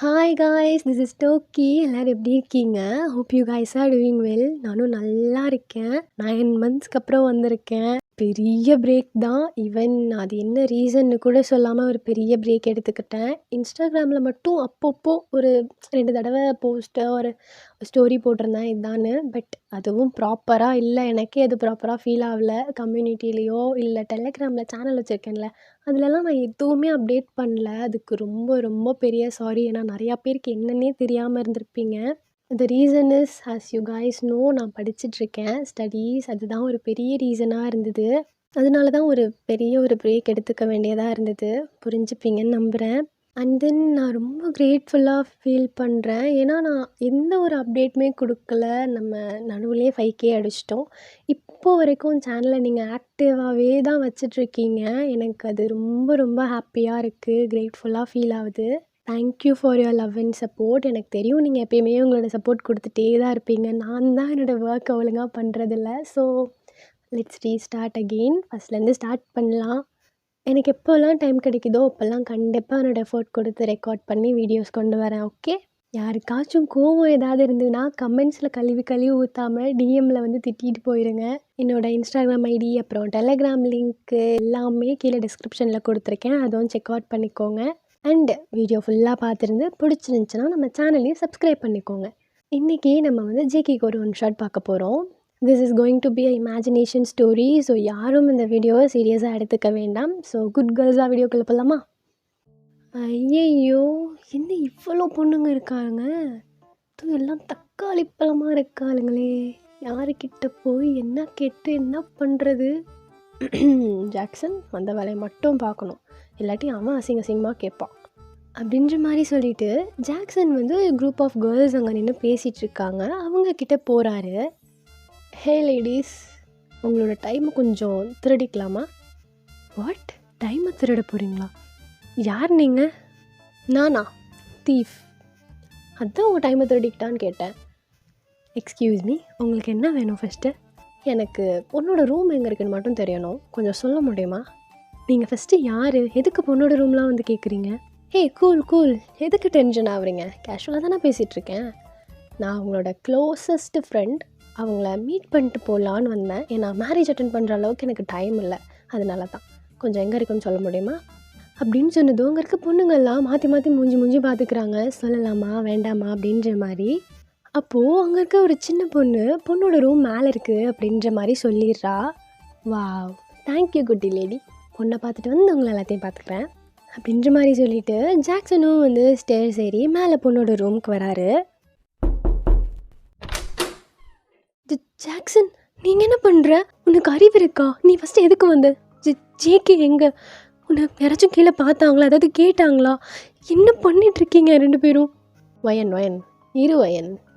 Hi guys, this is Tokki. எல்லோரும் எப்படி இருக்கீங்க? Hope you guys are doing well. நானும் நல்லா இருக்கேன். 9 மந்த்ஸ்க்கு அப்புறம் வந்திருக்கேன். பெரிய பிரேக் தான். ஈவன் அது என்ன ரீசன்னு கூட சொல்லாமல் ஒரு பெரிய பிரேக் எடுத்துக்கிட்டேன். இன்ஸ்டாகிராமில் மட்டும் அப்பப்போ ஒரு 2 தடவை ஒரு ஸ்டோரி போட்டிருந்தேன் இதான்னு. பட் அதுவும் ப்ராப்பராக இல்லை. எனக்கே அது ப்ராப்பராக ஃபீல் ஆகலை. கம்யூனிட்டிலேயோ இல்லை டெலகிராமில் சேனல் வச்சுருக்கேன்ல, அதிலலாம் நான் எதுவுமே அப்டேட் பண்ணல. அதுக்கு ரொம்ப ரொம்ப பெரிய சாரி. ஏன்னா நிறையா பேருக்கு என்னன்னே தெரியாமல் இருந்திருப்பீங்க. The reason is as you guys know, நான் படிச்சிட்ருக்கேன். ஸ்டடீஸ் அதுதான் ஒரு பெரிய ரீசனாக இருந்தது. அதனால தான் ஒரு பிரேக் எடுத்துக்க வேண்டியதாக இருந்தது. புரிஞ்சுப்பீங்கன்னு நம்புகிறேன். அண்ட் தென் நான் ரொம்ப கிரேட்ஃபுல்லாக ஃபீல் பண்ணுறேன். ஏன்னா நான் எந்த ஒரு அப்டேட்டுமே கொடுக்கல. நம்ம நடுவுலேயே 5K அடிச்சிட்டோம். இப்போ வரைக்கும் சேனலை நீங்கள் ஆக்டிவாகவே தான் வச்சிட்ருக்கீங்க. எனக்கு அது ரொம்ப ரொம்ப ஹாப்பியாக இருக்குது. கிரேட்ஃபுல்லாக ஃபீல் ஆகுது. Thank you for your love and support. எனக்கு தெரியும் நீங்கள் எப்பயுமே உங்களோட சப்போர்ட் கொடுத்துட்டே தான் இருப்பீங்க. நான் தான் என்னோடய ஒர்க்கை ஒழுங்காக பண்ணுறதில்ல. So let's restart again. ஃபஸ்ட்லேருந்து ஸ்டார்ட் பண்ணலாம். எனக்கு எப்போல்லாம் டைம் கிடைக்குதோ அப்போல்லாம் கண்டிப்பாக என்னோடய எஃபோர்ட் கொடுத்து ரெக்கார்ட் பண்ணி வீடியோஸ் கொண்டு வரேன். ஓகே, யாருக்காச்சும் கோவம் ஏதாவது இருந்ததுன்னா கமெண்ட்ஸில் கழுவி ஊற்றாமல் டிஎம்மில் வந்து திட்டிட்டு போயிடுங்க. என்னோடய இன்ஸ்டாகிராம் ஐடி அப்புறம் டெலகிராம் லிங்க்கு எல்லாமே கீழே டிஸ்கிரிப்ஷனில் கொடுத்துருக்கேன். அதுவும் செக் அவுட் பண்ணிக்கோங்க. அண்ட் வீடியோ ஃபுல்லாக பார்த்துருந்து பிடிச்சிருந்துச்சின்னா நம்ம சேனலையும் சப்ஸ்கிரைப் பண்ணிக்கோங்க. இன்றைக்கி நம்ம வந்து ஜேகேக்கு ஒரு ஒன் ஷாட் பார்க்க போகிறோம். This is going to be a imagination story. So யாரும் இந்த வீடியோவை சீரியஸாக எடுத்துக்க வேண்டாம். ஸோ குட் கேர்ள்ஸாக வீடியோக்குள்ளே போகலாமா? ஐயையோ, என்ன இவ்வளோ பொண்ணுங்க இருக்காங்க? எல்லாம் தக்காளி பழமாக இருக்காளுங்களே. யாருக்கிட்ட போய் என்ன கேட்டு என்ன பண்ணுறது? ஜாக்சன் அந்த வேலையை மட்டும் பார்க்கணும், இல்லாட்டி அவன் அசிங்கமாக கேட்பான் அப்படின்ற மாதிரி சொல்லிவிட்டு ஜாக்சன் வந்து குரூப் ஆஃப் கேர்ள்ஸ் அங்கே நின்று பேசிகிட்ருக்காங்க. அவங்கக்கிட்ட போகிறாரு. ஹே லேடிஸ், உங்களோட டைமை கொஞ்சம் திருடிக்கலாமா? வாட், டைமை திருட போகிறீங்களா? யார் நீங்கள்? நானா? தீஃப். அதுதான் உங்கள் டைமை திருடிக்கிட்டான்னு கேட்டேன். எக்ஸ்கியூஸ் மீ, உங்களுக்கு என்ன வேணும்? ஃபஸ்ட்டு எனக்கு பொண்ணோட ரூம் எங்கே இருக்குன்னு மட்டும் தெரியணும். கொஞ்சம் சொல்ல முடியுமா? நீங்கள் ஃபஸ்ட்டு யார்? எதுக்கு பொண்ணோட ரூம்லாம் வந்து கேட்குறீங்க? ஹே கூல், எதுக்கு டென்ஷன் ஆகுறீங்க? கேஷுவலாக தானே பேசிகிட்ருக்கேன். நான் உங்களோட க்ளோசஸ்ட் ஃப்ரெண்ட். அவங்கள மீட் பண்ணிட்டு போகலான்னு வந்தேன். ஏன்னா மேரேஜ் அட்டன் பண்ணுற அளவுக்கு எனக்கு டைம் இல்லை. அதனால தான். கொஞ்சம் எங்கே இருக்குன்னு சொல்ல முடியுமா அப்படின்னு சொன்னதும் அங்கே இருக்க பொண்ணுங்கள்லாம் மாற்றி மூஞ்சி பார்த்துக்கிறாங்க. சொல்லலாமா வேண்டாமா அப்படின்ற மாதிரி. அப்போது அங்கே இருக்க ஒரு சின்ன பொண்ணோட ரூம் மேலே இருக்குது அப்படின்ற மாதிரி சொல்லிடுறா. வாவ், தேங்க்யூ குட்டி லேடி. பொண்ணை பார்த்துட்டு வந்து உங்களை எல்லாத்தையும் பார்த்துக்கிறேன் அப்படின்ற மாதிரி சொல்லிவிட்டு ஜாக்சனும் வந்து ஸ்டேர்ஸ் ஏறி மேலே பொண்ணோட ரூமுக்கு வராரு. ஜாக்சன், நீங்கள் என்ன பண்ணுற? உனக்கு அறிவு இருக்கா? நீ ஃபஸ்ட்டு எதுக்கு வந்த? ஜேகே எங்கே? உன்னை யாராச்சும் கீழே பார்த்தாங்களா? அதாவது கேட்டாங்களா? என்ன பண்ணிகிட்ருக்கீங்க 2 பேரும்? வயன்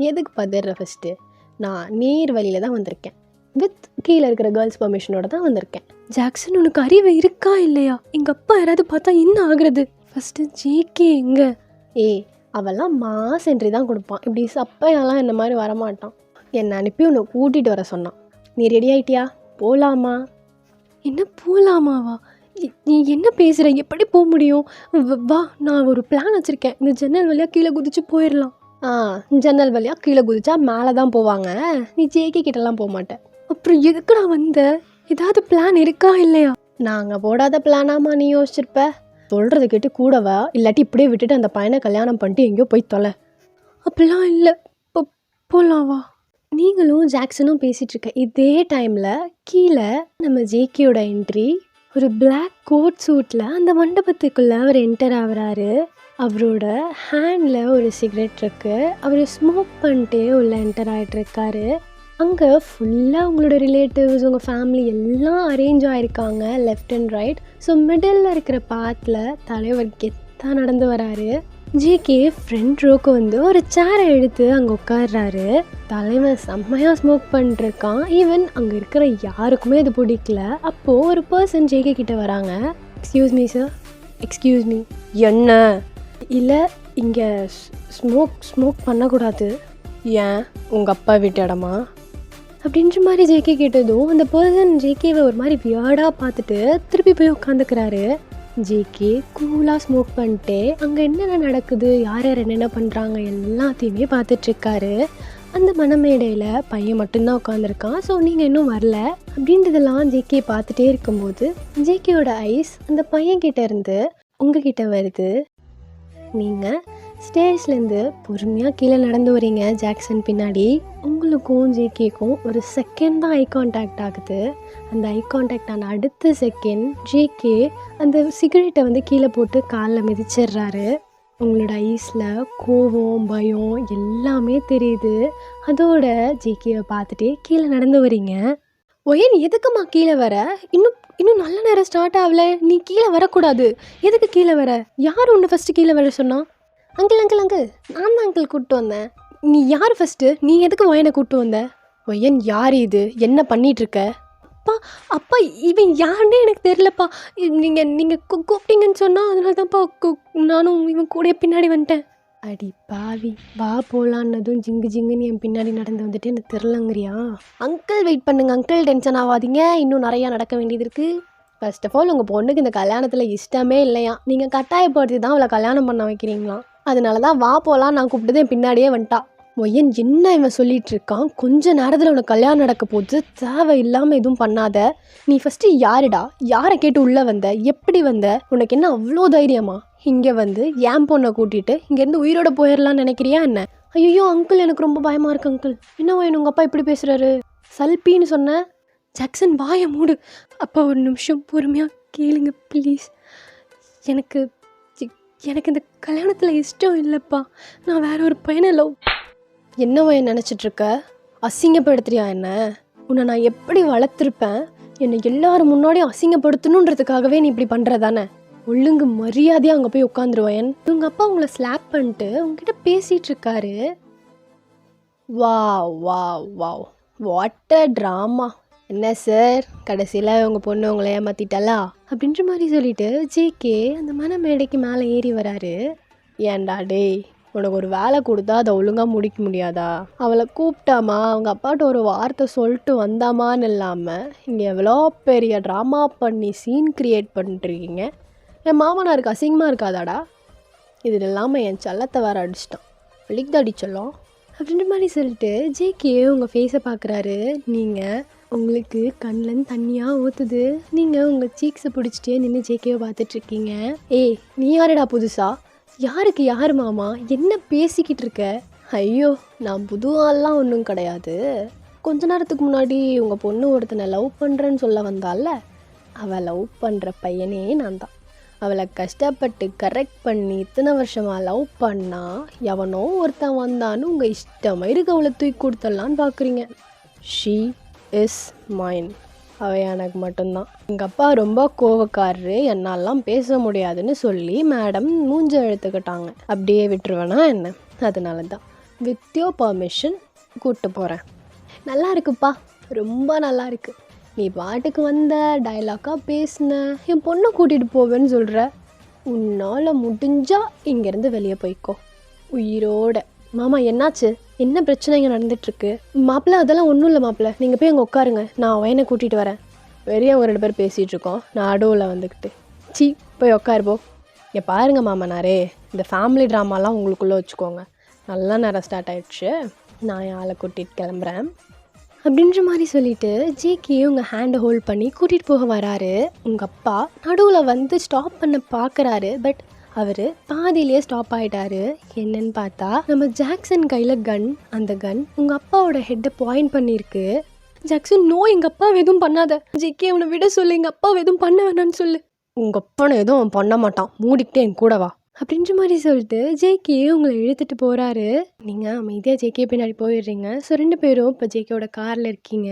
எதுக்கு பதற? ஃபஸ்ட்டு நான் நேர் வழியில் தான் வந்திருக்கேன். வித் கீழே இருக்கிற கேர்ள்ஸ் பர்மிஷனோட தான் வந்திருக்கேன். ஜாக்சன், உனக்கு அறிவு இருக்கா இல்லையா? எங்கள் அப்பா யாராவது பார்த்தா என்ன ஆகுறது? ஃபஸ்ட்டு ஜேகே எங்கே? அவெல்லாம் மாஸ் என்ட்ரி தான் கொடுப்பான். இப்படி சப்பையெல்லாம் என்ன மாதிரி வரமாட்டான். என்னை அனுப்பி உன்னை கூட்டிகிட்டு வர சொன்னான். நீ ரெடி ஆகிட்டியா? போகலாமா? என்ன போகலாமாவா? நீ என்ன பேசுகிற? எப்படி போக முடியும்? வா, நான் ஒரு பிளான் வச்சுருக்கேன். இந்த ஜன்னல் வழியாக கீழே குதிச்சு போயிடலாம். ஜன்னல் வழியாக கீழே குதிச்சா மேலே தான் போவாங்க. நீ ஜேகே கிட்டலாம் போக மாட்டேன். அப்புறம் எதுக்கு நான் வந்த? ஏதாவது பிளான் இருக்கா இல்லையா? நாங்கள் போடாத பிளானாமா நீ யோசிச்சிருப்ப? சொல்கிறத கேட்டு கூடவா, இல்லாட்டி இப்படியே விட்டுட்டு அந்த பையனை கல்யாணம் பண்ணிட்டு எங்கேயோ போய் தொலை. அப்படிலாம் இல்லை, போகலாம் வா. நீங்களும் ஜாக்சனும் பேசிகிட்ருக்க இதே டைமில் கீழே நம்ம ஜேகேயோட என்ட்ரி. ஒரு பிளாக் கோட் சூட்டில் அந்த மண்டபத்துக்குள்ளே அவர் என்டர் ஆகுறாரு. அவரோட ஹேண்டில் ஒரு சிகரெட் இருக்குது. அவர் ஸ்மோக் பண்ணிட்டே உள்ளே என்டர் ஆகிட்டுருக்காரு. அங்கே ஃபுல்லாக உங்களோட ரிலேட்டிவ்ஸ், உங்கள் ஃபேமிலி எல்லாம் அரேஞ்ச் ஆகிருக்காங்க left and right. So middle இருக்கிற பாத்தில் தலைவர் கெத்தாக நடந்து வராரு. ஜேகே ஃப்ரண்ட் ரோக்கு வந்து ஒரு சேரை எடுத்து அங்கே உட்காடுறாரு. தலைவர் செம்மையாக ஸ்மோக் பண்ணிட்டுருக்கான். ஈவன் அங்கே இருக்கிற யாருக்குமே அது பிடிக்கல. அப்போது ஒரு பர்சன் ஜேகே கிட்டே வராங்க. Excuse me sir. Excuse me என்ன? இல்லை, இங்கே ஸ்மோக் பண்ணக்கூடாது. ஏன், உங்கள் அப்பா வீட்டு இடமா அப்படின்ற மாதிரி ஜேகே கேட்டதும் அந்த பர்சன் ஜேகேவை ஒரு மாதிரி வியர்டாக பார்த்துட்டு திருப்பி போய் உட்காந்துக்கிறாரு. ஜேகே கூலாக ஸ்மோக் பண்ணிட்டு அங்கே என்னென்ன நடக்குது, யார் யார் என்னென்ன பண்ணுறாங்க எல்லாத்தையுமே பார்த்துட்ருக்காரு. அந்த மணமேடையில் பையன் மட்டும்தான் உட்காந்துருக்கான். ஸோ நீங்கள் இன்னும் வரல அப்படின்றதெல்லாம் ஜேகே பார்த்துட்டே இருக்கும்போது ஜேகேயோட ஐஸ் அந்த பையன்கிட்ட இருந்து உங்ககிட்ட வருது. நீங்கள் ஸ்டேஜ்லேருந்து பொறுமையாக கீழே நடந்து வரீங்க ஜாக்சன் பின்னாடி. உங்களுக்கும் ஜேகேக்கும் ஒரு செகண்ட் தான் ஐ கான்டாக்ட் ஆகுது. அந்த ஐ கான்டாக்ட் ஆன அடுத்த செகண்ட் ஜேகே அந்த சிகரெட்டை வந்து கீழே போட்டு காலில் மிதிச்சிடுறாரு. உங்களோட ஐஸில் கோவம், பயம் எல்லாமே தெரியுது. அதோட ஜேகேவை பார்த்துட்டே கீழே நடந்து வரீங்க. ஒயன் எதுக்குமா கீழே வர? இன்னும் நல்ல நேரம் ஸ்டார்ட் ஆகல, நீ கீழே வரக்கூடாது. எதுக்கு கீழே வர? யார் ஒன்று ஃபஸ்ட்டு கீழே வர சொன்னா? அங்கிள் நான் தான் அங்கிள் கூப்பிட்டு வந்தேன். நீ யார் ஃபஸ்ட்டு? நீ எதுக்கு ஒயனை கூப்பிட்டு வந்த? ஒயன் யார் இது? என்ன பண்ணிகிட்ருக்க? அப்பா இவன் யாருன்னே எனக்கு தெரிலப்பா. நீங்கள் கூப்பிட்டீங்கன்னு சொன்னால் அதனால தான்ப்பா நானும் இவன் கூட பின்னாடி வந்துட்டேன். அடி பாவி, வா போகலான்னதும் ஜிங்குன்னு என் பின்னாடி நடந்து வந்துட்டு எனக்கு தெரிலங்கிறியா? அங்கிள் வெயிட் பண்ணுங்க அங்கிள், டென்ஷன் ஆகாதீங்க, இன்னும் நிறையா நடக்க வேண்டியது இருக்குது. ஃபர்ஸ்ட் ஆஃப் ஆல் உங்கள் பொண்ணுக்கு இந்த கல்யாணத்தில் இஷ்டமே இல்லையா, நீங்கள் கட்டாயப்படுத்தி தான் அவளை கல்யாணம் பண்ண வைக்கிறீங்களாம். அதனால தான் வா போகலாம் நான் கூப்பிட்டது என் பின்னாடியே வந்துட்டா. ஒய்யன் என்ன இவன் சொல்லிகிட்டு இருக்கான்? கொஞ்ச நேரத்தில் உனக்கு கல்யாணம் நடக்க போகுது, தேவை இல்லாமல் எதுவும் பண்ணாத. நீ ஃபஸ்ட்டு யாருடா? யாரை கேட்டு உள்ளே வந்த? எப்படி வந்த? உனக்கு என்ன அவ்வளோ தைரியமா இங்கே வந்து என் பொண்ணை கூட்டிகிட்டு இங்கேருந்து உயிரோட போயிடலான்னு நினைக்கிறியா என்ன? ஐயோ அங்கிள், எனக்கு ரொம்ப பயமாக இருக்கு அங்கிள். என்ன ஒயன் உங்கள் அப்பா இப்படி பேசுகிறாரு? சல்பின்னு சொன்ன. ஜாக்சன் வாயை மூடு. அப்பா ஒரு நிமிஷம் பொறுமையாக கேளுங்க ப்ளீஸ். எனக்கு இந்த கல்யாணத்தில் இஷ்டம் இல்லைப்பா. நான் வேற ஒரு பையனை லவ். என்ன ஒயன் நினச்சிட்ருக்க? அசிங்கப்படுத்துறியா என்ன? உன்னை நான் எப்படி வளர்த்துருப்பேன்? என்னை எல்லாரும் முன்னாடியும் அசிங்கப்படுத்தணுன்றதுக்காகவே நீ இப்படி பண்ணுறதானே? ஒழுங்கு மரியாதையாக அங்கே போய் உட்காந்துருவேன். உங்கள் அப்பா உங்களை ஸ்லாப் பண்ணிட்டு உங்ககிட்ட பேசிகிட்டு இருக்காரு. Wow wow wow, what a drama. என்ன சார், கடைசியில் உங்கள் பொண்ணு உங்களை ஏமாற்றிட்டாளா அப்படின்ற மாதிரி சொல்லிட்டு ஜேகே அந்த மேடைக்கு மேலே ஏறி வராரு. ஏன்டா டேய், உனக்கு ஒரு வேலை கொடுத்தா அதை ஒழுங்காக முடிக்க முடியாதா? அவளை கூப்பிட்டாமா, அவங்க அப்பாட்ட ஒரு வார்த்தை சொல்லிட்டு வந்தாமான்னு இல்லாமல் இங்கே எவ்வளோ பெரிய ட்ராமா பண்ணி சீன் க்ரியேட் பண்ணிட்டுருக்கீங்க. என் மாமனாருக்கு அசிங்கமாக இருக்காதாடா? இது இல்லாமல் என் செல்லத்தை வேறு அடிச்சிட்டான். வலிக்குது அடிச்சலாம் அப்படின்ற மாதிரி சொல்லிட்டு ஜேகே உங்கள் ஃபேஸை பார்க்குறாரு. நீங்கள் உங்களுக்கு கண்ணில் தண்ணியாக ஊற்றுது. நீங்கள் உங்கள் சீக்ஸை பிடிச்சிட்டே நின்று ஜேகேவை பார்த்துட்ருக்கீங்க. ஏய் நீ யாருடா புதுசா? யாருக்கு யார் மாமா? என்ன பேசிக்கிட்டு இருக்க? ஐயோ நான் புது ஆள்லாம் ஒன்றும் கிடையாது. கொஞ்ச நேரத்துக்கு முன்னாடி உங்கள் பொண்ணு ஒருத்தனை லவ் பண்ணுறேன்னு சொல்ல வந்தால, அவள் லவ் பண்ணுற பையனே நான் தான். அவளை கஷ்டப்பட்டு கரெக்ட் பண்ணி இத்தனை வருஷமாக லவ் பண்ணால் எவனோ ஒருத்தன் வந்தான்னு உங்கள் இஷ்டமாக இருக்க அவளை தூக்கி கொடுத்துடலான்னு பார்க்குறீங்க. She is mine. அவள் எனக்கு மட்டும்தான். எங்கள் அப்பா ரொம்ப கோவக்காரரு, என்னாலாம் பேச முடியாதுன்னு சொல்லி மேடம் மூஞ்ச எடுத்துக்கிட்டாங்க. அப்படியே விட்டுருவேனா என்ன? அதனால தான் வித் யோர் பர்மிஷன் கூப்பிட்டு போகிறேன். நல்லா இருக்குப்பா, ரொம்ப நல்லா இருக்கு. நீ பாட்டுக்கு வந்த, டைலாக்காக பேசின, என் பொண்ணை கூட்டிகிட்டு போவேன்னு சொல்கிற. உன்னால் முடிஞ்சா இங்கேருந்து வெளியே போய்க்கோ உயிரோட. மாமா என்னாச்சு? என்ன பிரச்சனைங்க நடந்துட்டுருக்கு? மாப்பிள்ளை அதெல்லாம் ஒன்றும் இல்லை மாப்பிள்ளை, நீங்கள் போய் அங்கே உட்காருங்க, நான் வயனை கூட்டிகிட்டு வரேன். வெறிய அவங்க 2 பேர் பேசிகிட்ருக்கோம், நான் அடோவில் வந்துக்கிட்டு. போய் உட்காருப்போ. இங்கே பாருங்கள் மாமனாரே, இந்த ஃபேமிலி ட்ராமாலாம் உங்களுக்குள்ளே வச்சுக்கோங்க. நல்லா நேரம் ஸ்டார்ட் ஆகிடுச்சு, நான் என் ஆளை கூட்டிகிட்டு கிளம்புறேன் அப்படின்ற மாதிரி சொல்லிவிட்டு ஜேகே உங்கள் ஹேண்டை ஹோல்ட் பண்ணி கூட்டிகிட்டு போக வராரு. உங்கள் அப்பா நடுவில் வந்து ஸ்டாப் பண்ண பார்க்குறாரு. பட் அவர் பாதியிலேயே ஸ்டாப் ஆகிட்டாரு. என்னன்னு பார்த்தா நம்ம ஜாக்சன் கையில் கன். அந்த கன் உங்கள் அப்பாவோட ஹெட்டை பாயிண்ட் பண்ணியிருக்கு. ஜாக்சன் நோ, எங்கள் அப்பா எதுவும் பண்ணாத. ஜேகே அவனை விட சொல்லு, எங்கள் அப்பா எதுவும் பண்ண வேணான்னு சொல்லு. உங்கள் அப்பனை எதுவும் அவன் பண்ண மாட்டான், மூடிக்கிட்டே என் கூட வா அப்படின்ற மாதிரி சொல்லிட்டு ஜேகே உங்களை இழுத்துட்டு போகிறாரு. நீங்கள் அமைதியாக ஜேகே பின்னாடி போயிடுறீங்க. ஸோ 2 பேரும் இப்போ ஜேகேவோட காரில் இருக்கீங்க.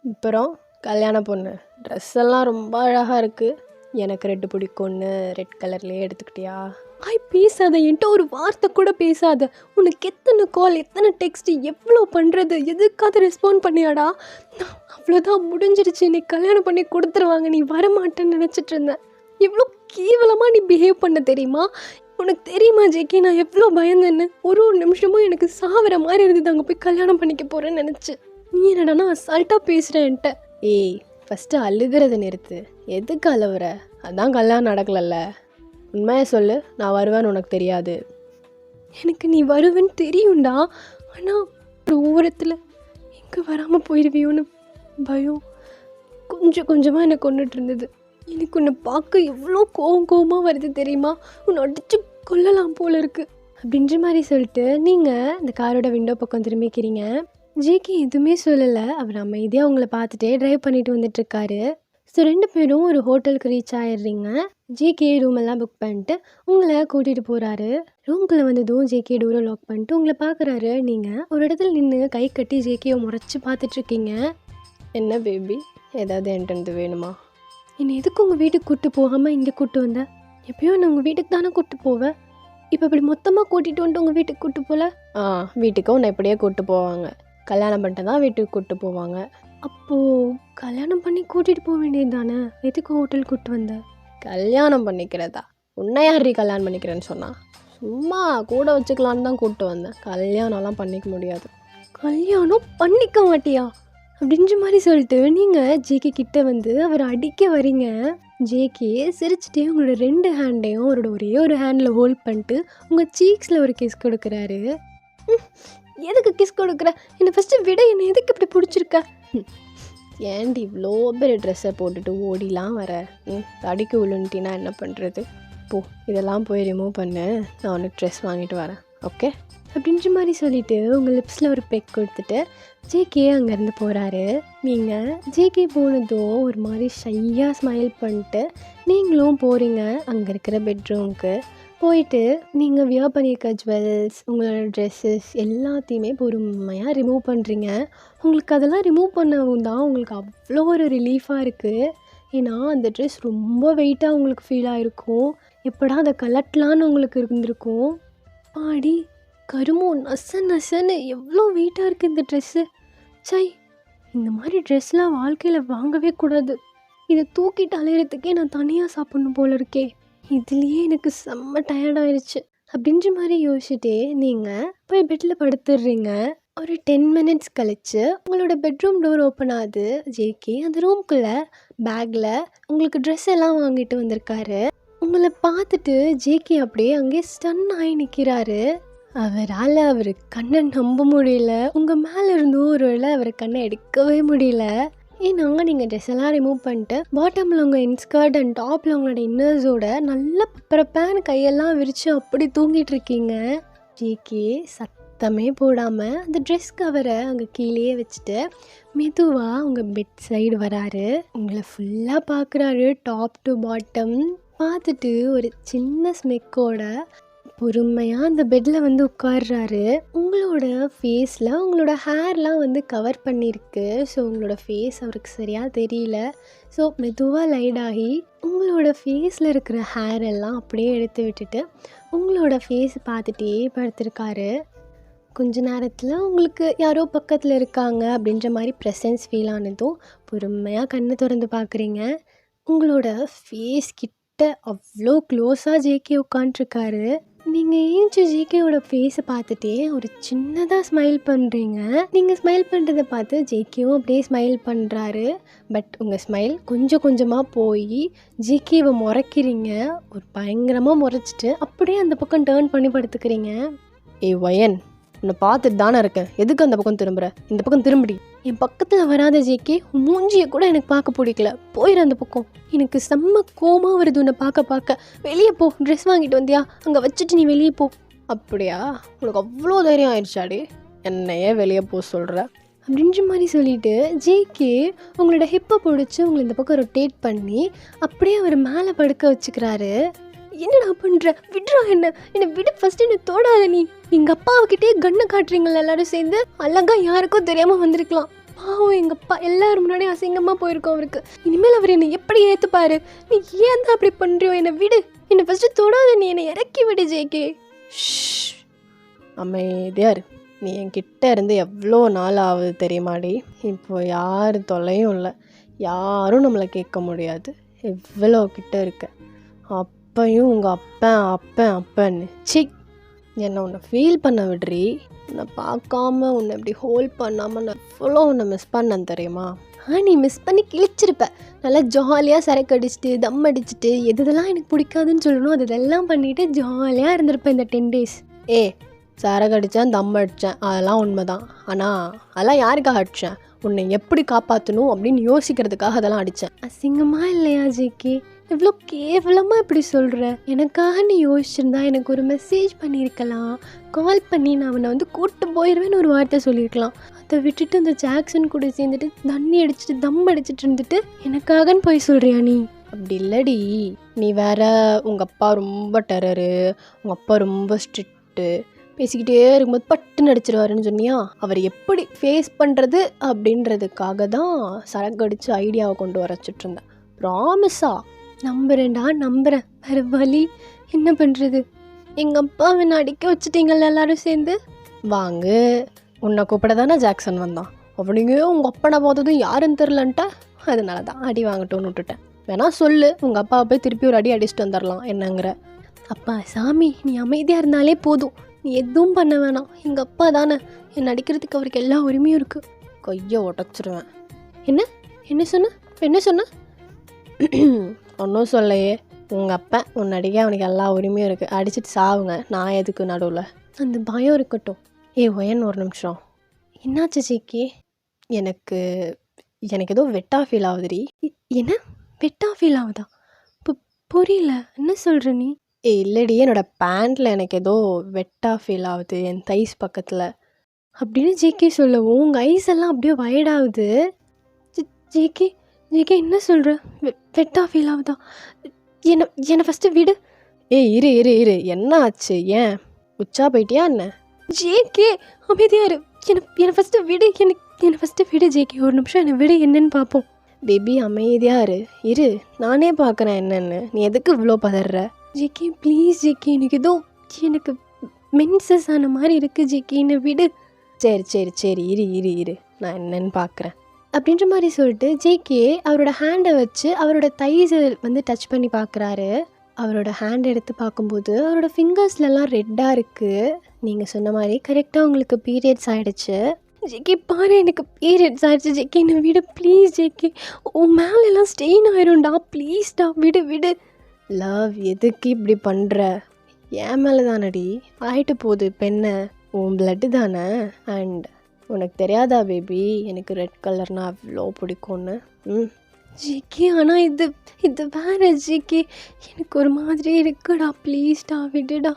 அப்புறம் கல்யாண பொண்ணு ட்ரெஸ் எல்லாம் ரொம்ப அழகாக இருக்குது, எனக்கு ரெட்டு பிடிக்கும்னு ரெட் கலர்லேயே எடுத்துக்கிட்டியா? பேசாத, என்கிட்ட ஒரு வார்த்தை கூட பேசாத. உனக்கு எத்தனை கால், எத்தனை டெக்ஸ்ட்டு, எவ்வளோ பண்ணுறது, எதுக்காவது ரெஸ்பாண்ட் பண்ணியாடா? நான் அவ்வளோதான், முடிஞ்சிருச்சு, நீ கல்யாணம் பண்ணி கொடுத்துருவாங்க, நீ வரமாட்டேன்னு நினச்சிட்டு இருந்தேன். எவ்வளோ கேவலமாக நீ பிஹேவ் பண்ண தெரியுமா? உனக்கு தெரியுமா ஜேகே நான் எவ்வளோ பயந்தேன்னு? ஒரு நிமிஷமும் எனக்கு சாவர மாதிரி இருந்தது அங்கே போய் கல்யாணம் பண்ணிக்க போகிறேன்னு நினச்சி. நீ என்னடானா அசால்ட்டாக பேசுகிறேன்ட்ட. ஏய் ஃபஸ்ட்டு அழுகிறத நிறுத்து. எதுக்கு அழுவுற? அதான் கல்யாணம் நடக்கலல்ல. உண்மையாக சொல்லு, நான் வருவேன்னு உனக்கு தெரியாது. எனக்கு நீ வருவேன்னு தெரியும்டா. ஆனால் ஒரு ஓரத்தில் எங்கே வராமல் போயிடுவியோன்னு பயம் கொஞ்சம் கொஞ்சமாக என்னை கொண்டுட்டு இருந்தது. எனக்கு உன்னை பார்க்க எவ்வளோ கோவமாக வருது தெரியுமா? உன்னை அடித்து கொல்லலாம் போல இருக்குது அப்படின்ற மாதிரி சொல்லிட்டு நீங்கள் இந்த காரோட விண்டோ பக்கம் திரும்பிக்கிறீங்க. ஜேகே எதுவுமே சொல்லலை. அவர் அமைதியாக உங்களை பார்த்துட்டே ட்ரைவ் பண்ணிட்டு வந்துட்டுருக்காரு. ஸோ 2 பேரும் ஒரு ஹோட்டலுக்கு ரீச் ஆகிடுறீங்க. ஜேகே ரூம் எல்லாம் புக் பண்ணிட்டு உங்களை கூட்டிகிட்டு போகிறாரு. ரூம்குள்ளே வந்ததும் ஜேகே டோரை லாக் பண்ணிட்டு உங்களை பார்க்குறாரு. நீங்கள் ஒரு இடத்துல நின்று கை கட்டி ஜேகேவை முறைச்சி பார்த்துட்ருக்கீங்க. என்ன பேபி, ஏதாவது என்கிட்ட வேணுமா? என்னை எதுக்கு உங்கள் வீட்டுக்கு கூப்பிட்டு போகாமல் இங்கே கூப்பிட்டு வந்தேன்? எப்பயும் நான் உங்கள் வீட்டுக்கு தானே கூப்பிட்டு போவேன். இப்போ இப்படி மொத்தமாக கூட்டிகிட்டு வந்துட்டு உங்கள் வீட்டுக்கு கூப்பிட்டு போகல? வீட்டுக்கு உன்னை இப்படியே கூப்பிட்டு போவாங்க. கல்யாணம் பண்ணிட்டு தான் வீட்டுக்கு கூப்பிட்டு போவாங்க. அப்போது கல்யாணம் பண்ணி கூட்டிகிட்டு போக வேண்டியது தானே? எதுக்கு ஹோட்டல் கூப்பிட்டு வந்த? கல்யாணம் பண்ணிக்கிறதா? உன்னை யார் கல்யாணம் பண்ணிக்கிறேன்னு சொன்னா? சும்மா கூட வச்சுக்கலான்னு தான் கூப்பிட்டு வந்தேன். கல்யாணம்லாம் பண்ணிக்க முடியாது. கல்யாணம் பண்ணிக்க மாட்டியா அப்படின்ற மாதிரி சொல்லிட்டு நீங்கள் ஜேகே கிட்ட வந்து அவரை அடிக்க வரீங்க. ஜேகே சிரிச்சுட்டே உங்களோட 2 ஹேண்டையும் அவரோட ஒரே ஒரு ஹேண்டில் ஹோல்ட் பண்ணிட்டு உங்கள் சீக்ஸில் ஒரு கிஸ் கொடுக்குறாரு. எதுக்கு கிஸ் கொடுக்குற? என்னை ஃபஸ்ட்டு விட, என்னை எதுக்கு இப்படி பிடிச்சிருக்க? ஏன்டி இவ்வளோ பெரிய ட்ரெஸ்ஸை போட்டுட்டு ஓடிலாம் வர? தடிக்கு விழுந்துட்டினா என்ன பண்ணுறது? போ, இதெல்லாம் போய் ரிமூவ் பண்ணு, நான் உனக்கு ட்ரெஸ் வாங்கிட்டு வரேன், ஓகே அப்படின்ற மாதிரி சொல்லிவிட்டு உங்கள் லிப்ஸில் ஒரு பெக் கொடுத்துட்டு ஜேகே அங்கேருந்து போகிறாரு. நீங்கள் ஜேகே போனதும் ஒரு மாதிரி ஷையாக ஸ்மைல் பண்ணிட்டு நீங்களும் போகிறீங்க அங்கே இருக்கிற பெட்ரூமுக்கு. போயிட்டு நீங்கள் வியர் பண்ணியிருக்க ஜுவல்ஸ், உங்களோட ட்ரெஸ்ஸஸ் எல்லாத்தையுமே பொறுமையாக ரிமூவ் பண்ணுறீங்க. உங்களுக்கு அதெல்லாம் ரிமூவ் பண்ணவும் தான் உங்களுக்கு அவ்வளோ ஒரு ரிலீஃபாக இருக்குது. ஏன்னா அந்த ட்ரெஸ் ரொம்ப வெயிட்டாக உங்களுக்கு ஃபீல் ஆகிருக்கும். எப்படா அதை கலட்டலான்னு உங்களுக்கு இருந்திருக்கும். பாடி கருமோ நசன்னு எவ்வளோ வெயிட்டாக இருக்குது இந்த ட்ரெஸ்ஸு. சை, இந்த மாதிரி ட்ரெஸ்லாம் வாழ்க்கையில் வாங்கவே கூடாது. இதை தூக்கிட்டு அலையிறதுக்கே நான் தனியாக சாப்பிட்ணும் போல இருக்கே. இதுலேயே எனக்கு செம்ம டயர்டாகிடுச்சு அப்படின்ற மாதிரி யோசிச்சுட்டே நீங்கள் போய் பெட்டில் படுத்துடுறீங்க. ஒரு 10 மினிட்ஸ் கழித்து உங்களோட பெட்ரூம் டோர் ஓப்பன் ஆகுது. ஜேகே அந்த ரூம்குள்ளே பேக்கில் உங்களுக்கு ட்ரெஸ் எல்லாம் வாங்கிட்டு வந்திருக்காரு. உங்களை பார்த்துட்டு ஜேகே அப்படியே அங்கேயே ஸ்டன் ஆகி நிற்கிறாரு. அவரால் அவர் கண்ணை நம்ப முடியல. உங்கள் மேலே இருந்தும் ஒரு வேளை அவர் கண்ணை எடுக்கவே முடியல. ஏன்னா நீங்கள் ட்ரெஸ் எல்லாம் ரிமூவ் பண்ணிட்டு பாட்டமில் உங்கள் இன்ஸ்கர்ட் அண்ட் டாப்பில் உங்களோட இன்னர்ஸோட நல்ல பப்பரப்பேன்னு கையெல்லாம் விரித்து அப்படி தூங்கிட்டு இருக்கீங்க. ஜேகே சத்தமே போடாமல் அந்த ட்ரெஸ் கவரை அங்கே கீழே வச்சுட்டு மெதுவாக உங்கள் பெட் சைடு வராரு. உங்களை ஃபுல்லாக பார்க்குறாரு டாப் டு பாட்டம். பார்த்துட்டு ஒரு சின்ன ஸ்மெக்கோட பொறுமையாக அந்த பெட்டில் வந்து உட்கார்றாரு. உங்களோட ஃபேஸில் உங்களோட ஹேர்லாம் வந்து கவர் பண்ணியிருக்கு. ஸோ உங்களோட ஃபேஸ் அவருக்கு சரியாக தெரியல. ஸோ மெதுவாக லைட் ஆகி உங்களோட ஃபேஸில் இருக்கிற ஹேர் எல்லாம் அப்படியே எடுத்து விட்டுட்டு உங்களோட ஃபேஸ் பார்த்துட்டே படுத்திருக்காரு. கொஞ்ச நேரத்தில் உங்களுக்கு யாரோ பக்கத்தில் இருக்காங்க அப்படின்ற மாதிரி ப்ரெசன்ஸ் ஃபீல் ஆனதும் பொறுமையாக கண்ணை திறந்து பார்க்குறீங்க. உங்களோட ஃபேஸ் கிட்ட அவ்வளோ க்ளோஸாக ஜேகே உட்காண்ட்ருக்காரு. நீங்கள் ஏஞ்சி ஜேகேவோட ஃபேஸை பார்த்துட்டே ஒரு சின்னதாக ஸ்மைல் பண்ணுறீங்க. நீங்கள் ஸ்மைல் பண்ணுறதை பார்த்து ஜேகேவும் அப்படியே ஸ்மைல் பண்ணுறாரு. பட் உங்கள் ஸ்மைல் கொஞ்சம் கொஞ்சமாக போய் ஜேகேவை முறைக்கிறீங்க. ஒரு பயங்கரமாக முறைச்சிட்டு அப்படியே அந்த பக்கம் டேர்ன் பண்ணி படுத்துக்கிறீங்க. வயன், உன்னை பார்த்துட்டு தானே இருக்கேன், எதுக்கு அந்த பக்கம் திரும்புகிற? இந்த பக்கம் திரும்பிடி. என் பக்கத்தில் வராத ஜேகே, மூஞ்சியை கூட எனக்கு பார்க்க பிடிக்கல, போயிடு அந்த பக்கம். எனக்கு செம்ம கோமாக வருது உன்னை பார்க்க. வெளியே போ, ட்ரெஸ் வாங்கிட்டு வந்தியா, அங்கே வச்சுட்டு நீ வெளியே போ. அப்படியா, உனக்கு அவ்வளோ தைரியம் ஆயிடுச்சாடி, என்னையே வெளியே போ சொல்கிற அப்படின்ற மாதிரி சொல்லிவிட்டு ஜேகே உங்களோட ஹிப்பை பிடிச்சி உங்களை இந்த பக்கம் ரொட்டேட் பண்ணி அப்படியே அவர் மேலே படுக்க வச்சுக்கிறாரு. என்னடா பண்ணுற, விட்றா, என்னை விட ஃபஸ்ட்டு என்னை தோடாத. நீ எங்கள் அப்பாவுக்கிட்டே கண்ணை காட்டுறீங்களா எல்லாரும் சேர்ந்து? அழகா யாருக்கும் தெரியாமல் வந்திருக்கலாம். பாவம் எங்கள் அப்பா எல்லாரும் முன்னாடி அசிங்கமாக போயிருக்கோம் அவருக்கு. இனிமேல் அவர் என்னை எப்படி ஏற்றுப்பாரு? நீ ஏன் தான் அப்படி பண்ணுறியோ? என்னை விடு, என்னை ஃபஸ்ட்டு தொடாத, நீ என்னை இறக்கி விடு ஜேகே. அமைதியார், நீ என்கிட்ட இருந்து எவ்வளோ நாள் ஆகுது தெரியுமாடி? இப்போ யார் தொல்லையும் இல்லை, யாரும் நம்மளை கேட்க முடியாது. எவ்வளோ கிட்ட இருக்க, அப்பையும் உங்கள் அப்பன்னு சி, என்னை உன்னை ஃபீல் பண்ண விடுறி. உன்னை பார்க்காம உன்னை இப்படி ஹோல்ட் பண்ணாமல் நான் எவ்வளோ உன்னை மிஸ் பண்ணேன் தெரியுமா? நீ மிஸ் பண்ணி கிழிச்சிருப்ப. நல்லா ஜாலியாக சரக்கு அடிச்சுட்டு தம் அடிச்சுட்டு எதெல்லாம் எனக்கு பிடிக்காதுன்னு சொல்லணும் அதெல்லாம் பண்ணிவிட்டு ஜாலியாக இருந்திருப்பேன் இந்த 10 days. சரக்கு அடித்தேன், தம் அடித்தேன், அதெல்லாம் உண்மைதான். ஆனால் அதெல்லாம் யாருக்காக அடித்தேன்? உன்னை எப்படி காப்பாற்றணும் அப்படின்னு யோசிக்கிறதுக்காக அதெல்லாம் அடித்தேன். அசிங்கமாக இல்லையா ஜேகே? எவ்வளோ கேவலமாக இப்படி சொல்கிற? எனக்காக நீ யோசிச்சிருந்தா எனக்கு ஒரு மெசேஜ் பண்ணியிருக்கலாம், கால் பண்ணி நான் அவனை கூப்பிட்டு போயிடுவேன்னு ஒரு வார்த்தை சொல்லியிருக்கலாம். அதை விட்டுட்டு அந்த ஜாக்சன் கூட சேர்ந்துட்டு தண்ணி அடிச்சுட்டு தம் அடிச்சுட்டு இருந்துட்டு எனக்காகன்னு போய் சொல்கிறியா நீ? அப்படி இல்லடி, நீ வேற உங்கள் அப்பா ரொம்ப டெரரு, உங்கள் அப்பா ரொம்ப ஸ்ட்ரிக்ட்டு, பேசிக்கிட்டே இருக்கும்போது பட்டுன்னு அடிச்சிருவாருன்னு சொன்னியா? அவர் எப்படி ஃபேஸ் பண்ணுறது அப்படின்றதுக்காக தான் சரக்கு அடித்து ஐடியாவை கொண்டு வர வச்சுட்டு இருந்தேன். ப்ராமிஸா? நம்புறேன்டா, நம்புகிறேன். வேறு வழி என்ன பண்ணுறது? எங்கள் அப்பாவை நான் அடிக்க வச்சுட்டீங்கள்ல எல்லாரும் சேர்ந்து. வாங்க, உன்னை கூப்பிட தானே ஜாக்சன் வந்தான். அவனுங்க உங்கள் அப்பனை பார்த்ததும் யாருன்னு தெரிலன்ட்ட, அதனால தான் அடி வாங்கட்டும்னு விட்டுட்டேன். வேணா சொல்லு, உங்கள் அப்பாவை போய் திருப்பி ஒரு அடி அடிச்சுட்டு வந்துடலாம் என்னங்கிற. அப்பா சாமி, நீ அமைதியாக இருந்தாலே போதும், நீ எதுவும் பண்ண வேணாம். எங்கள் அப்பா தானே, என்னை அடிக்கிறதுக்கு அவருக்கு எல்லா உரிமையும் இருக்குது. கையை உடச்சிருவேன். என்ன சொன்ன? ஒன்றும் சொல்லையே. உங்கள் அப்பா உன்னை அடிக்க அவனுக்கு எல்லா உரிமையும் இருக்குது, அடிச்சுட்டு சாவுங்க, நான் எதுக்கு நடுவில்? அந்த பயம் இருக்கட்டும். ஒயன் ஒரு நிமிஷம். என்னாச்சு ஜேகே? எனக்கு ஏதோ வெட்டாக ஃபீல் ஆகுதுடி. என்ன வெட்டாக ஃபீல் ஆகுதா? புரியல, என்ன சொல்கிற நீ? இல்லடி, என்னோடய பேண்ட்டில் எனக்கு ஏதோ வெட்டாக ஃபீல் ஆகுது, என் தைஸ் பக்கத்தில் அப்படின்னு ஜேகே சொல்லவும் உங்கள் ஐஸ் எல்லாம் அப்படியே வயடாகுது. ஜேகே என்ன சொல்கிற? வெட்டாக ஃபீல் ஆகுதா? என்னை ஃபஸ்ட்டு விடு. இரு, என்ன ஆச்சு? ஏன் உச்சா போயிட்டியா என்ன? ஜேகே அமைதியாக இரு, என்னை ஃபஸ்ட்டு விடு, என்னை ஃபஸ்ட்டு விடு ஜேகே, ஒரு நிமிஷம் என்னை விடு, என்னன்னு பார்ப்போம். பேபி அமைதியாக இரு, நானே பார்க்குறேன் என்னன்னு. நீ எதுக்கு இவ்வளோ பதற? ஜேகே ப்ளீஸ் ஜேகே, எனக்கு மென்சஸ் ஆன மாதிரி இருக்குது ஜேகே, என்னை விடு. சரி இரு, நான் என்னன்னு பார்க்குறேன் அப்படின்ற மாதிரி சொல்லிட்டு ஜேகே அவரோட ஹேண்டை வச்சு அவரோட தைஸை டச் பண்ணி பார்க்குறாரு. அவரோட ஹேண்ட் எடுத்து பார்க்கும்போது அவரோட ஃபிங்கர்ஸ்லலாம் ரெட்டாக இருக்குது. நீங்கள் சொன்ன மாதிரி கரெக்டாக உங்களுக்கு பீரியட்ஸ் ஆகிடுச்சு. ஜேகே பாரு, எனக்கு பீரியட்ஸ் ஆகிடுச்சு ஜேகே, என்னை விடு ப்ளீஸ் ஜேகே, உன் மேலெல்லாம் ஸ்டெயின் ஆயிரும்டா, ப்ளீஸ்டா விடு. லவ், எதுக்கு இப்படி பண்ணுற? என் மேலே தானடி ஆகிட்டு போகுது, பெண்ணை உன் பிளட்டு தானே. அண்ட் உனக்கு தெரியாதா பேபி, எனக்கு ரெட் கலர்னால் அவ்வளோ பிடிக்கும்னு. ஜேகே ஆனால் இது வேறு ஜேகே, எனக்கு ஒரு மாதிரி இருக்குடா, ப்ளீஸ்டா விடுடா.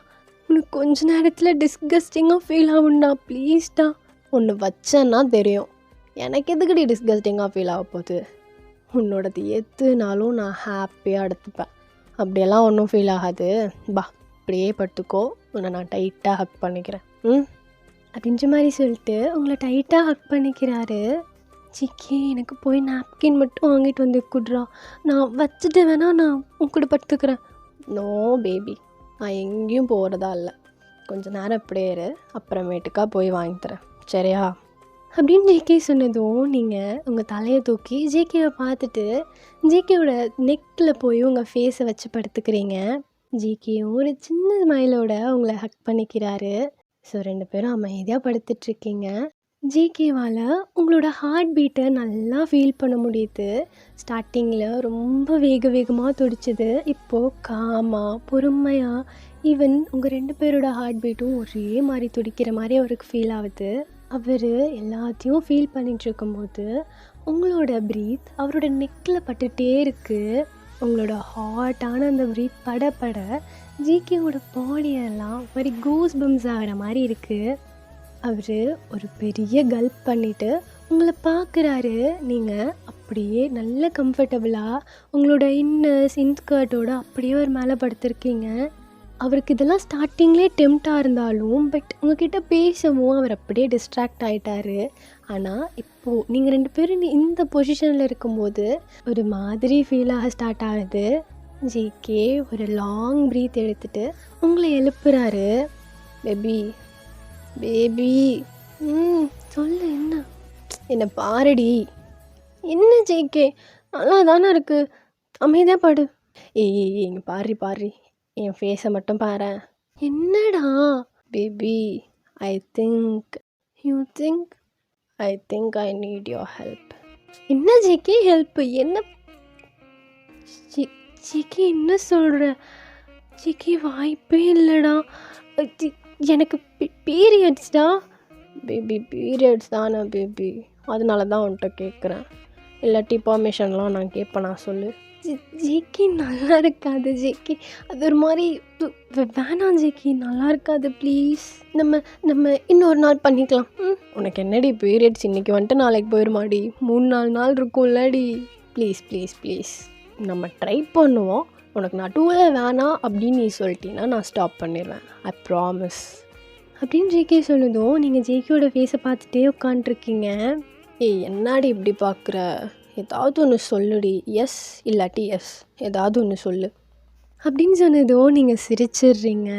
உனக்கு கொஞ்ச நேரத்தில் டிஸ்கஸ்டிங்காக ஃபீல் ஆகும்டா, ப்ளீஸ்டா. ஒன்று வச்சேன்னா தெரியும், எனக்கு எதுக்குடி டிஸ்கஸ்டிங்காக ஃபீல் ஆக போகுது? உன்னோடது எதுனாலும் நான் ஹாப்பியாக எடுத்துப்பேன், அப்படியெல்லாம் ஒன்றும் ஃபீல் ஆகாது. இப்படியே படுத்துக்கோ, உன்னை நான் டைட்டாக ஹக் பண்ணிக்கிறேன் அப்படின்ற மாதிரி சொல்லிட்டு உங்களை டைட்டாக ஹக் பண்ணிக்கிறாரு. ஜேகே எனக்கு போய் நாப்கின் மட்டும் வாங்கிட்டு வந்து குடுறா, நான் வச்சுட்டு வேணா நான் உன் கூட படுத்துக்கிறேன். நோ பேபி, நான் எங்கேயும் போகிறதா இல்லை, கொஞ்சம் நேரம் அப்படியே இரு, அப்புறமேட்டுக்கா போய் வாங்கி தரேன் சரியா அப்படின்னு ஜேகே சொன்னதும் நீங்கள் உங்கள் தலையை தூக்கி ஜேகேவை பார்த்துட்டு ஜேகேவோட நெக்கில் போய் உங்கள் ஃபேஸை வச்சு படுத்துக்கிறீங்க. ஜேகேயும் ஒரு சின்ன ஸ்மைலோட உங்களை ஹக் பண்ணிக்கிறாரு. ஸோ 2 பேரும் அமைதியாக படுத்துட்ருக்கீங்க. ஜேகேவால் உங்களோட ஹார்ட் பீட்டை நல்லா ஃபீல் பண்ண முடியுது. ஸ்டார்டிங்கில் ரொம்ப வேகமாக துடிச்சது, இப்போது காமாக பொறுமையாக, ஈவன் உங்கள் 2 பேரோட ஹார்ட் பீட்டும் ஒரே மாதிரி துடிக்கிற மாதிரி அவருக்கு ஃபீல் ஆகுது. அவர் எல்லாத்தையும் ஃபீல் பண்ணிகிட்டு இருக்கும்போது உங்களோட ப்ரீத் அவரோட நெக்கில் பட்டுகிட்டே இருக்குது. உங்களோட ஹாட்டான அந்த ப்ரீத் பட ஜேகேவோட பாடியெல்லாம் மாதிரி கூஸ் பம்ஸ் ஆகிற மாதிரி இருக்குது. அவர் ஒரு பெரிய கல்ப் பண்ணிவிட்டு உங்களை பார்க்குறாரு. நீங்கள் அப்படியே நல்ல கம்ஃபர்டபுளாக உங்களோட இன்னர்ஸ் இன்ஸ்கர்ட்டோடு அப்படியே ஒரு மேலே படுத்திருக்கீங்க. அவருக்கு இதெல்லாம் ஸ்டார்டிங்லேயே டெம்ப்டாக இருந்தாலும் பட் உங்ககிட்ட பேசவும் அவர் அப்படியே டிஸ்ட்ராக்ட் ஆகிட்டார். ஆனால் இப்போது நீங்கள் 2 பேரும் இந்த பொசிஷனில் இருக்கும்போது ஒரு மாதிரி ஃபீலாக ஸ்டார்ட் ஆகுது. ஜேகே ஒரு லாங் ப்ரீத் எடுத்துகிட்டு உங்களை எழுப்புறாரு. பேபி சொல்லு, என்ன பாருடி. என்ன ஜேகே, நல்லா தானே இருக்குது, அமைதியாக பாடு. இங்கே பாரு, என் ஃபேஸை மட்டும் பாரு. என்னடா baby, I think I need your help. என்ன ஜேகே ஹெல்ப்பு? என்ன ஜேகே என்ன சொல்கிற? ஜேகே வாய்ப்பே இல்லைடா. ஜி எனக்கு பீரியட்ஸ்டா. பேபி பீரியட்ஸ் தானே பேபி, அதனால தான் உன்கிட்ட கேட்குறேன். இல்லாட்டி பர்மிஷன்லாம் நான் கேட்பேன். நான் சொல்லு. ஜேகே நல்லா இருக்காது ஜேகே, அது ஒரு மாதிரி வேணாம் ஜேகே, நல்லா இருக்காது ப்ளீஸ். நம்ம நம்ம இன்னொரு நாள் பண்ணிக்கலாம். உனக்கு என்னடி பீரியட்ஸ் இன்றைக்கி வந்துட்டு நாளைக்கு போயிடுமாடி? 3-4 நாள் இருக்கும்லடி. ப்ளீஸ் ப்ளீஸ் ப்ளீஸ், நம்ம ட்ரை பண்ணுவோம். உனக்கு நடுவில் வேணாம் அப்படின்னு நீ சொல்லிட்டீங்கன்னா நான் ஸ்டாப் பண்ணிடுவேன், ஐ ப்ராமிஸ் அப்படின்னு ஜேகே சொல்லுதோம். நீங்கள் ஜேகேயோட ஃபேஸை பார்த்துட்டே உட்காண்ட்ருக்கீங்க. ஏய் என்னாடி இப்படி பார்க்குற? ஏதாவது ஒன்று சொல்லுடி. எஸ் இல்லாட்டி எஸ், ஏதாவது ஒன்று சொல்லு அப்படின்னு சொன்னதோ நீங்கள் சிரிச்சிடுறீங்க.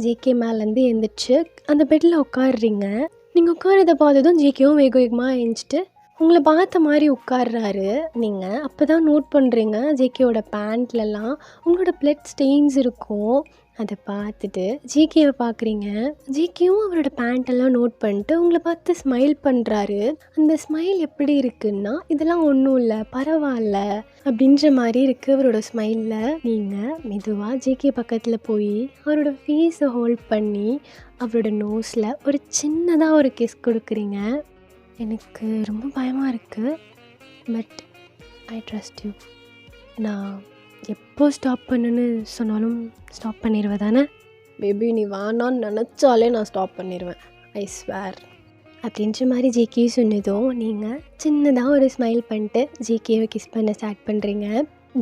ஜேகே மேலேருந்து எழுந்திரிச்சு அந்த பெட்டில் உட்காடுறீங்க. நீங்கள் உட்காரதை பார்த்ததும் ஜேகேவும் வேக வேகமாக எழுந்திரிச்சிட்டு உங்களை பார்த்த மாதிரி உட்கார்றாரு. நீங்கள் அப்போ தான் நோட் பண்ணுறீங்க ஜேகேவோட பேண்ட்லலாம் உங்களோட பிளட் ஸ்டெயின்ஸ் இருக்கும். அதை பார்த்துட்டு ஜேகேவை பார்க்குறீங்க. ஜேகேவும் அவரோட பேண்ட்டெல்லாம் நோட் பண்ணிட்டு உங்களை பார்த்து ஸ்மைல் பண்ணுறாரு. அந்த ஸ்மைல் எப்படி இருக்குன்னா, இதெல்லாம் ஒன்றும் இல்லை பரவாயில்ல அப்படின்ற மாதிரி இருக்குது அவரோட ஸ்மைலில். நீங்கள் மெதுவாக ஜேகே பக்கத்தில் போய் அவரோட ஃபேஸை ஹோல்ட் பண்ணி அவரோட நோஸில் ஒரு சின்னதாக ஒரு கிஸ் கொடுக்குறீங்க. எனக்கு ரொம்ப பயமாக இருக்குது, பட் ஐ ட்ரஸ்ட் யூ. நான் எப்போ ஸ்டாப் பண்ணுன்னு சொன்னாலும் ஸ்டாப் பண்ணிடுவேன் தானே? பேபி நீ வேணான்னு நினச்சாலே நான் ஸ்டாப் பண்ணிடுவேன், ஐ ஸ்வேர் அப்படின்ற மாதிரி ஜேகே சொன்னதும் நீங்கள் சின்னதாக ஒரு ஸ்மைல் பண்ணிட்டு ஜேகேவை கிஸ் பண்ண ஸ்டார்ட் பண்ணுறீங்க.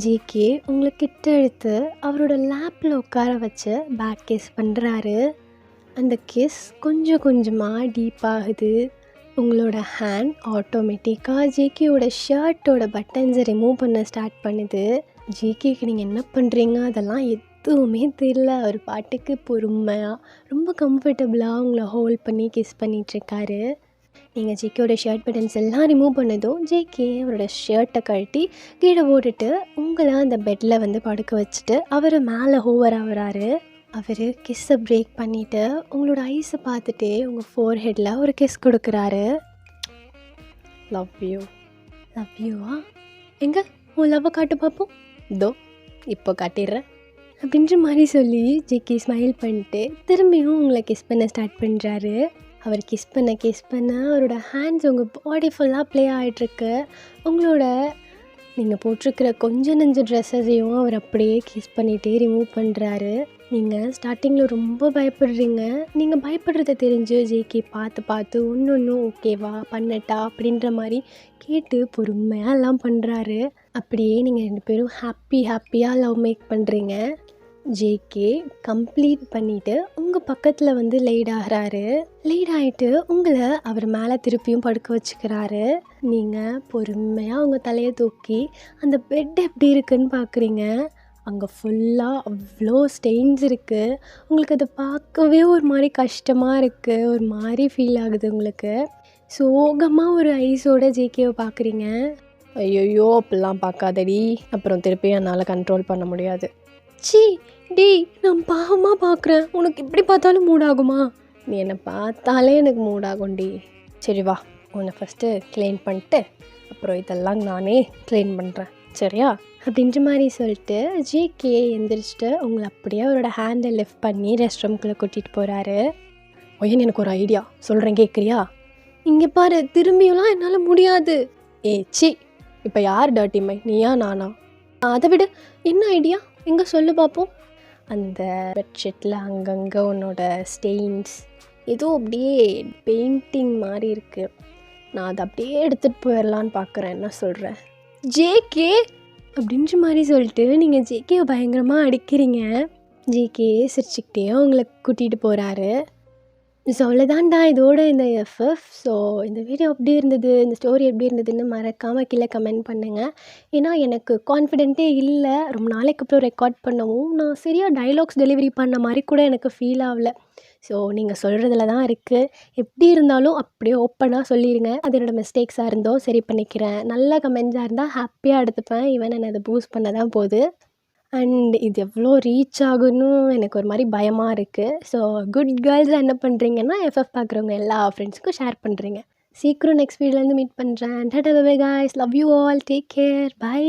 ஜேகே உங்களை கிட்ட எடுத்து அவரோட லேப்பில் உட்கார வச்சு பேக் கிஸ் பண்ணுறாரு. அந்த கிஸ் கொஞ்சம் கொஞ்சமாக டீப்பாகுது. உங்களோட ஹேண்ட் ஆட்டோமேட்டிக்காக ஜேகேயோட ஷர்ட்டோட பட்டன்ஸை ரிமூவ் பண்ண ஸ்டார்ட் பண்ணுது. ஜேகேக்கு நீங்கள் என்ன பண்ணுறீங்க அதெல்லாம் எதுவுமே தெரியல. அவர் பாட்டுக்கு பொறுமையாக ரொம்ப கம்ஃபர்டபுளாக உங்களை ஹோல்ட் பண்ணி கிஸ் பண்ணிகிட்ருக்காரு. நீங்கள் ஜேகேயோட ஷர்ட் பட்டன்ஸ் எல்லாம் ரிமூவ் பண்ணதும் ஜேகே அவரோட ஷர்ட்டை கழட்டி கீழே போட்டுட்டு உங்களை அந்த பெட்டில் வந்து படுக்க வச்சுட்டு அவர் மேலே ஹோவர் ஆகுறாரு. அவர் கிஸ்ஸை பிரேக் பண்ணிவிட்டு உங்களோட ஐஸை பார்த்துட்டே உங்கள் ஃபோர்ஹெட்டில் ஒரு கிஸ் கொடுக்குறாரு. Love you. லவ் யூவா? எங்கே உன் லவ்வை காட்டு பார்ப்போம். இதோ இப்போ காட்டிடுறேன் அப்படின்ற மாதிரி சொல்லி ஜேகே ஸ்மைல் பண்ணிட்டு திரும்பியும் உங்களை கிஸ் பண்ண ஸ்டார்ட் பண்ணுறாரு. அவர் கிஸ் பண்ண அவரோட ஹேண்ட்ஸ் உங்கள் பாடி ஃபுல்லாக ப்ளே ஆகிட்டுருக்கு. உங்களோட நீங்கள் போட்டிருக்கிற கொஞ்சம் நெஞ்ச ட்ரெஸ்ஸஸையும் அவர் அப்படியே கிஸ் பண்ணிகிட்டே ரிமூவ் பண்ணுறாரு. நீங்கள் ஸ்டார்டிங்கில் ரொம்ப பயப்படுறீங்க. நீங்கள் பயப்படுறத தெரிஞ்சு ஜேகே பார்த்து ஒன்று ஓகேவா பண்ணட்டா அப்படின்ற மாதிரி கேட்டு பொறுமையாக எல்லாம் பண்ணுறாரு. அப்படியே நீங்கள் 2 பேரும் ஹாப்பியாக லவ் மேக் பண்ணுறீங்க. ஜேகே கம்ப்ளீட் பண்ணிவிட்டு உங்கள் பக்கத்தில் வந்து லைட் ஆகிறாரு. லைட் ஆகிட்டு உங்களை அவர் மேலே திருப்பியும் படுக்க வச்சுக்கிறாரு. நீங்கள் பொறுமையாக உங்கள் தலையை தூக்கி அந்த பெட் எப்படி இருக்குன்னு பார்க்குறீங்க. அங்கே ஃபுல்லாக அவ்வளோ ஸ்டெயின்ஸ் இருக்குது. உங்களுக்கு அதை பார்க்கவே ஒரு மாதிரி கஷ்டமாக இருக்குது, ஒரு மாதிரி ஃபீல் ஆகுது. உங்களுக்கு சோகமாக ஒரு ஐஸோட ஜேகேவை பார்க்குறீங்க. ஐயோ அப்படிலாம் பார்க்காதடி, அப்புறம் திருப்பி என்னால் கண்ட்ரோல் பண்ண முடியாது. சி டி நான் பாவமாக பார்க்குறேன், உனக்கு இப்படி பார்த்தாலும் மூடாகுமா? நீ என்னை பார்த்தாலே எனக்கு மூடாகும்டி. சரி வா, உன்னை ஃபஸ்ட்டு க்ளீன் பண்ணிட்டு அப்புறம் இதெல்லாம் நானே க்ளீன் பண்ணுறேன் சரியா அப்படின்ற மாதிரி சொல்லிட்டு ஜேகே எந்திரிச்சிட்டு உங்களை அப்படியே அவரோட ஹேண்டை லிஃப்ட் பண்ணி ரெஸ்ட் ரூம்குள்ளே கூட்டிகிட்டு போகிறாரு. ஒய்யன் எனக்கு ஒரு ஐடியா சொல்கிறேன், கேட்குறியா? இங்கே பாரு, திரும்பியெல்லாம் என்னால் முடியாது. சி இப்போ யார் டர்ட்டி மை, நீயா நானா? அதை விடு, என்ன ஐடியா எங்கே சொல்லு பார்ப்போம். அந்த பெட்ஷீட்டில் அங்கங்கே உன்னோட ஸ்டெயின்ஸ் ஏதோ அப்படியே பெயிண்டிங் மாதிரி இருக்குது. நான் அதை அப்படியே எடுத்துகிட்டு போயிடலான்னு பார்க்குறேன், என்ன சொல்கிறேன்? ஜேகே அப்படின்ற மாதிரி சொல்லிட்டு நீங்கள் ஜேகேவை பயங்கரமாக அடிக்கிறீங்க. ஜேகே சிரிச்சுக்கிட்டே உங்களை கூட்டிகிட்டு போகிறாரு. ஸோ அவ்வளோதான்டா இதோட இந்த எஃப்எஃப். ஸோ இந்த வீடியோ எப்படி இருந்தது, இந்த ஸ்டோரி எப்படி இருந்ததுன்னு மறக்காமல் கீழே கமெண்ட் பண்ணுங்கள். ஏன்னா எனக்கு கான்ஃபிடென்ட்டே இல்லை, ரொம்ப நாளைக்கு அப்புறம் ரெக்கார்ட் பண்ணவும் நான் சரியாக டைலாக்ஸ் டெலிவரி பண்ண மாதிரி கூட எனக்கு ஃபீல் ஆகலை. ஸோ நீங்கள் சொல்கிறதுல தான் இருக்குது. எப்படி இருந்தாலும் அப்படியே ஓப்பனாக சொல்லிடுங்க. அது என்னோடய மிஸ்டேக்ஸாக இருந்தோ சரி பண்ணிக்கிறேன். நல்ல கமெண்ட்ஸாக இருந்தால் ஹாப்பியாக எடுத்துப்பேன். ஈவன் நான் அதை பூஸ்ட் பண்ண தான் போகுது. அண்ட் இது எவ்வளோ ரீச் ஆகுன்னு எனக்கு ஒரு மாதிரி பயமாக இருக்குது. ஸோ குட் கேர்ள்ஸாக என்ன பண்ணுறீங்கன்னா எஃப்எஃப் பார்க்குறவங்க எல்லா ஃப்ரெண்ட்ஸுக்கும் ஷேர் பண்ணுறீங்க. சீக்கிரம் நெக்ஸ்ட் வீடியோலேருந்து மீட் பண்ணுறேன். Tata bye bye guys. Love you all. Take care. By.